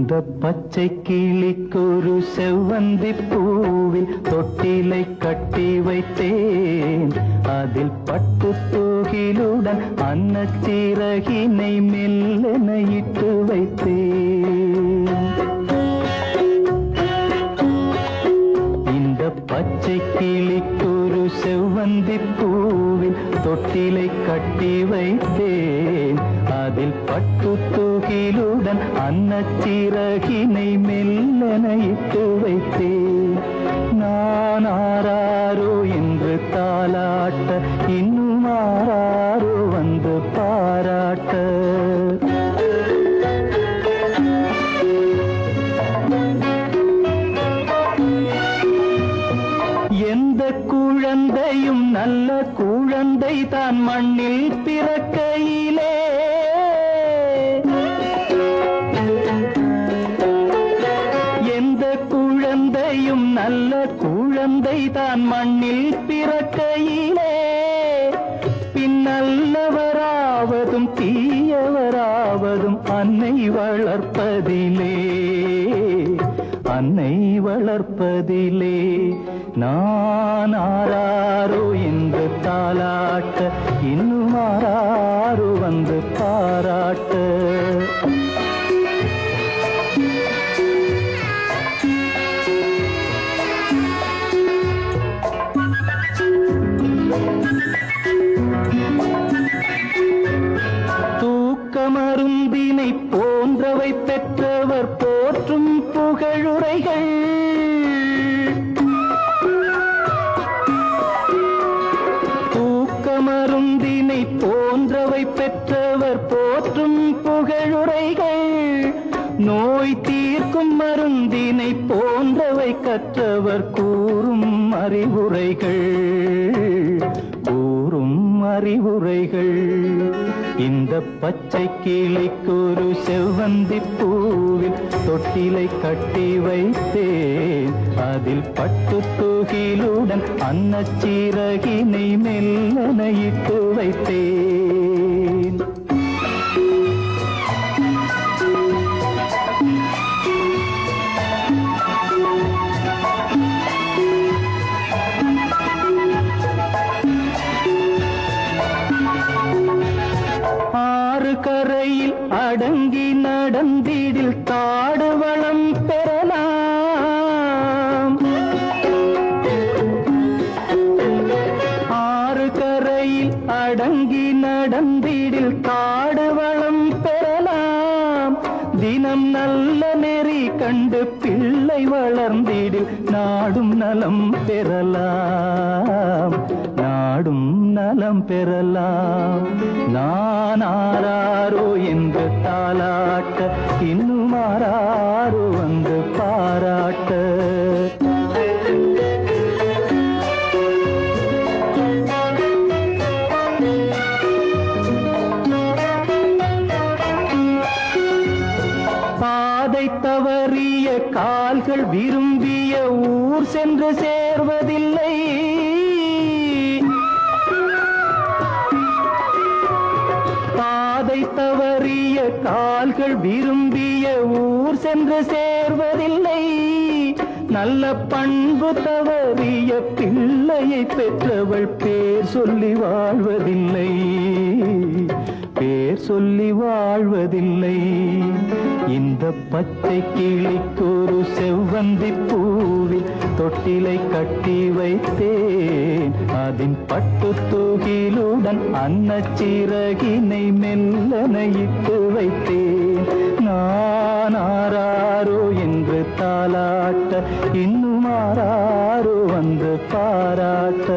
இந்த பச்சை கிளிக்கொரு செவ்வந்தி பூவில் தொட்டிலை கட்டி வைத்தேன். அதில் பட்டு தூகிலுடன் அன்னச்சிறகினை மெல்லென இட்டு வைத்தேன். இந்த பச்சை கிளிக்கொரு செவ்வந்தி பூவில் தொட்டிலை கட்டி வைத்தேன். அதில் பட்டு தூகிலுடன் அன்னச்சிறகினை மெல்லென இட்டு வைத்தேன். நான் ஆராரோ என்று தாலாட்ட, இன்னும் ஆராரோ வந்து பாராட்ட. எந்த குழந்தையும் நல்ல குழந்தை தான் மண்ணில் பிறக்கையிலே, எந்த குழந்தையும் நல்ல குழந்தை தான் மண்ணில் பிறக்கையிலே, பின்னல்லவராவதும் தீயவராவதும் அன்னை வளர்ப்பதிலே, அன்னை வளர்ப்பதிலே. நான் ஆராரோ என்று தாலாட்ட, இன்னும் ஆராரோ வந்து பாராட்ட. தூக்கமருந்தினை போன்றவை பெற்றவர் போற்றும் புகழுரைகள், தூக்கமருந்தினை போன்றவை பெற்றவர் போற்றும் புகழுரைகள், நோய் தீர்க்கும் மருந்தினை போன்றவை கற்றவர் கூறும் அறிவுரைகள், கூறும் அறிவுரைகள். இந்த பச்சை கிளிக்கொரு செவ்வந்தி பூவில் தொட்டிலை கட்டி வைத்தேன். அதில் பட்டு தூகிலுடன் அன்னச்சிறகினை மெல்லென இட்டு வைத்தேன். ஆறு கரையில் அடங்கி நடந்திடில் காடு வளம் பெறலாம். ஆறு கரையில் அடங்கி நடந்திடில் காடு வளம் பெறலாம். தினம் நல்ல நெறி கண்டு பிள்ளை வளர்ந்திடில் நாடும் நலம் பெறலாம், நாடும் நலம் பெறலாம். நான் ஆராரோ என்று தாலாட்ட, இன்னும் ஆராரோ வந்து பாராட்ட. பாதை தவறிய கால்கள் விரும்பிய ஊர் சென்று சேர்வதில்லை. பாதை தவறிய கால்கள் விரும்பிய ஊர் சென்று சேர்வதில்லை. நல்ல பண்பு தவறிய பிள்ளையை பெற்றவள் பேர் சொல்லி வாழ்வதில்லை, பேர் சொல்லி வாழ்வதில்லை. இந்த பச்சை கிளிக்கொரு செவ்வந்தி பூவில் தொட்டிலை கட்டி வைத்தேன். அதின் பட்டு தூகிலுடன் அன்னச்சிறகினை மெல்லென இட்டு வைத்தேன். நான் ஆராரோ என்று தாலாட்ட, இன்னும் ஆராரோ வந்து பாராட்ட.